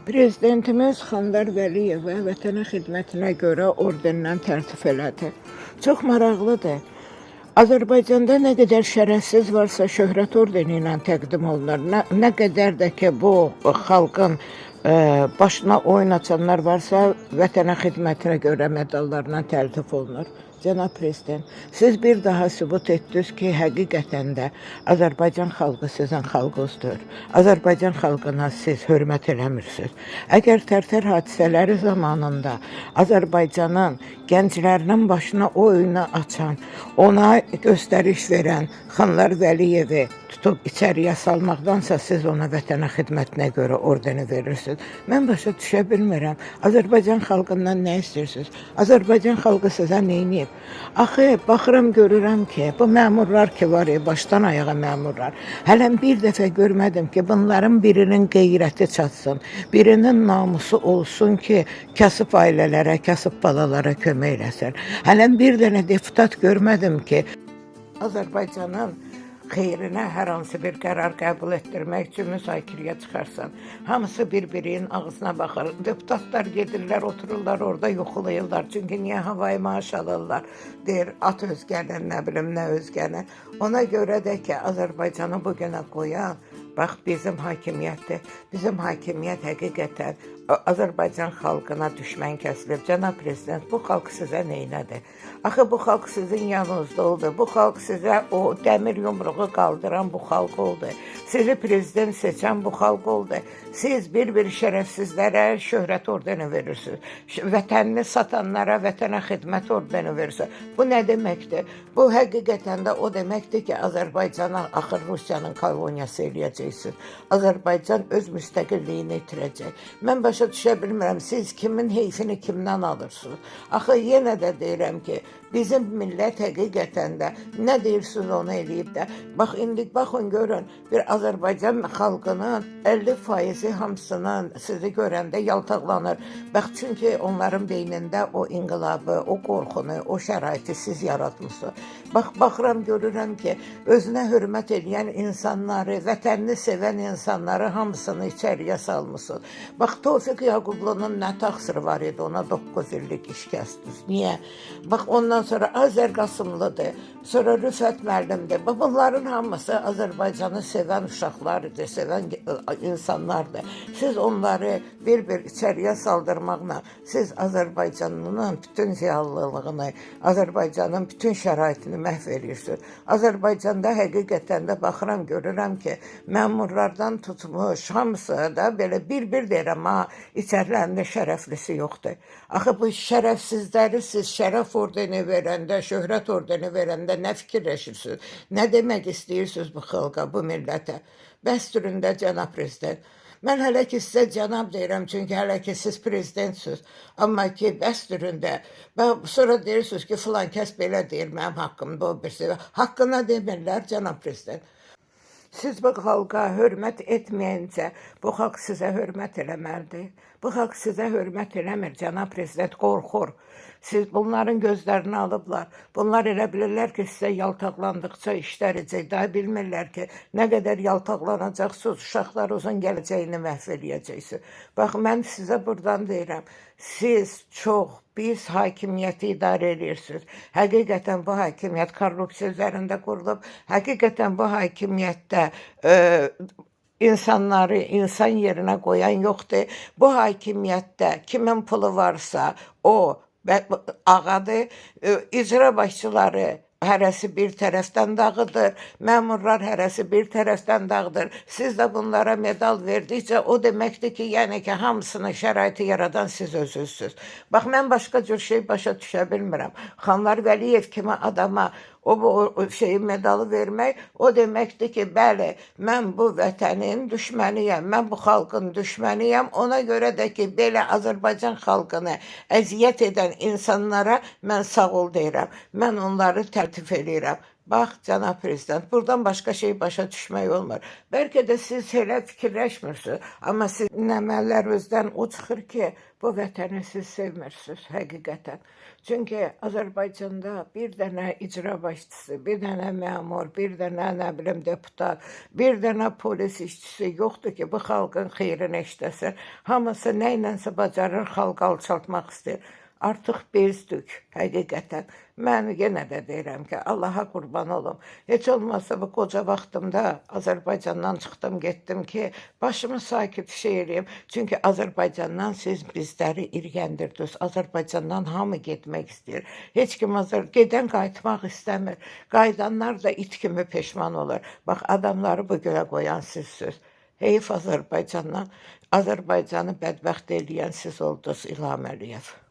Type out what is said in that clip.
Prezidentimiz Xanlar Vəliyevə vətənə xidmətinə görə ordenlə tərtib elədi. Çox maraqlıdır. Azərbaycanda nə qədər şərəfsiz varsa şöhrət ordeni ilə təqdim olunur. Nə qədər də ki bu xalqın başına oyun açanlar varsa vətənə xidmətinə görə medallarla tərtib olunur. Cənab Prezident, siz bir daha sübut etdiniz ki, həqiqətən də Azərbaycan xalqı sizin xalqınızdır. Azərbaycan xalqına siz hörmət eləmirsiniz. Əgər Tərtər hadisələri zamanında Azərbaycanın gənclərinin başına o oyunu açan, ona göstəriş verən Xanlar Vəliyevi tutub içəriyə salmaqdansa siz ona vətənə xidmətinə görə ordeni verirsiniz. Mən başa düşə bilmirəm. Azərbaycan xalqından nə istəyirsiniz? Azərbaycan xalqı sizə nə edib? Axı, baxıram görürəm ki, bu məmurlar ki var ya, başdan ayağa məmurlar. Hələm bir dəfə görmədim ki, bunların birinin qeyrəti çatsın, birinin namusu olsun ki, kasıb ailələrə, kasıb balalara kömək eləsin. Hələm bir dənə deputat görmədim ki, Azərbaycanın xeyrinə hər hansı bir qərar qəbul etdirmək üçün müzakirəyə çıxarsan. Hamısı bir-birinin ağzına baxır. Deputatlar gedirlər, otururlar orada, yoxlayırlar. Çünki niyə havayı maaş alırlar? Deyir, at özgənə, nə bilim, nə özgənə. Ona görə də ki, Azərbaycanı bugünə qoyan, bax, bizim hakimiyyətdir. Bizim hakimiyyət həqiqətən Azərbaycan xalqına düşmən kəsilib. Cənab Prezident, bu xalq sizə neynədir? Axı, bu xalq sizin yanınızda oldu. Bu xalq sizə o dəmir yumruğu qaldıran bu xalq oldu. Sizi prezident seçən bu xalq oldu. Siz bir-bir şərəfsizlərə şöhrət ordeni verirsiniz. Vətənini satanlara vətənə xidmət ordeni verirsiniz. Bu nə deməkdir? Bu həqiqətən də o deməkdir ki, Azərbaycana axır Rusiyanın koloniyası eləyəcəksiniz. Azərbaycan öz müstəqilliyini itirəcək. Mən başa düşə bilmirəm, siz kimin heyfini kimdən alırsınız? Axı, yenə də deyirəm ki, bizim millət həqiqətən də nə deyirsiniz onu eləyib də. Bax, indi baxın, görün, bir Azərbaycan xalqının 50% hamısının sizi görəndə yaltaqlanır. Bax, çünki onların beynində o inqilabı, o qorxunu, o şəraiti siz yaratmışsınız. Bax, baxıram, görürəm ki, özünə hörmət edən insanları, vətənini sevən insanları hamısını içəriyə salmışsınız. Bax, Tofiq Yaqublu'nun nə təqsiri var idi, ona 9 illik iş kəsdiniz. Niyə? Bax, ondan sonra Azər Qasımlıdır, sonra Rüfət müəllimdir. Bunların hamısı Azərbaycanı sevən uşaqlardır, sevən insanlardır. Siz onları bir-bir içəriyə saldırmaqla, siz Azərbaycanın bütün ziyallılığını, Azərbaycanın bütün şəraitini məhv edirsiniz. Azərbaycanda həqiqətən də baxıram, görürəm ki, məmurlardan tutmuş, hamısı da belə bir-bir deyirəm, içərilərində şərəflisi yoxdur. Axı, bu şərəfsizləri siz şərəf ordeni verəndə, şöhrət ordeni verəndə nə fikirləşirsiniz? Nə demək istəyirsiniz bu xalqa, bu millətə? Bəsdüründə, Cənab Prezident. Mən hələ ki sizə cənab deyirəm, çünki hələ ki siz prezidentsiniz. Amma ki, bəsdüründə. Sonra deyirsiniz ki, filan kəs belə deyir mənim haqqımda, o birisi. Haqqına demirlər, Cənab Prezident. Siz bu xalqa hörmət etməyincə, bu xalq sizə hörmət eləməlidir. Bu xalq sizə hörmət eləmir, Cənab Prezident, qorxur. Siz bunların gözlərini alıblar. Bunlar elə bilirlər ki, sizə yaltaqlandıqca işlərəcək. Daha bilmirlər ki, nə qədər yaltaqlanacaqsınız, uşaqlarınızın gələcəyini məhv eləyəcəksiniz. Bax, mən sizə buradan deyirəm, siz çox biz hakimiyyəti idarə edirsiniz. Həqiqətən bu hakimiyyət korrupsiya üzərində qurulub. Həqiqətən bu hakimiyyətdə insanları insan yerinə qoyan yoxdur. Bu hakimiyyətdə kimin pulu varsa o ağadır, icra başçıları hərəsi bir tərəfdən dağıdır, məmurlar hərəsi bir tərəfdən dağıdır. Siz də bunlara medal verdikcə o deməkdir ki, yəni ki, hamısını şəraiti yaradan siz özünüzsünüz. Bax, mən başqa cür şey başa düşə bilmirəm. Xanlar Vəliyev kimi adama o medalı vermək, o deməkdir ki, bəli, mən bu vətənin düşməniyəm, mən bu xalqın düşməniyəm, ona görə də ki, belə Azərbaycan xalqını əziyyət edən insanlara mən sağ ol deyirəm, mən onları tərtib eləyirəm. Bax, cənab prezident, burdan başqa şey başa düşmək olmur. Bəlkə də siz elə fikirləşmirsiniz, amma sizin əməllərinizdən o çıxır ki, bu vətəni siz sevmirsiniz həqiqətən. Çünki Azərbaycanda bir dənə icra başçısı, bir dənə məmur, bir dənə nə bilim deputat, bir dənə polis işçisi yoxdur ki, bu xalqın xeyrinə işləsin. Hamısı nə ilənsə bacarır, xalqı alçaltmaq istəyir. Artıq bezdük həqiqətən. Mən yenə də deyirəm ki, Allaha qurban olum. Heç olmazsa bu qoca vaxtımda Azərbaycandan çıxdım, getdim ki, başımı sakit şey eləyim. Çünki Azərbaycandan siz bizləri irgəndirdiniz. Azərbaycandan hamı getmək istəyir. Heç kim gedən qayıtmaq istəmir. Qayıdanlar da it kimi peşman olur. Bax, adamları bu görə qoyan sizsiniz. Heyf Azərbaycandan, Azərbaycanı bədbəxt eləyən siz oldunuz, İlham Əliyev.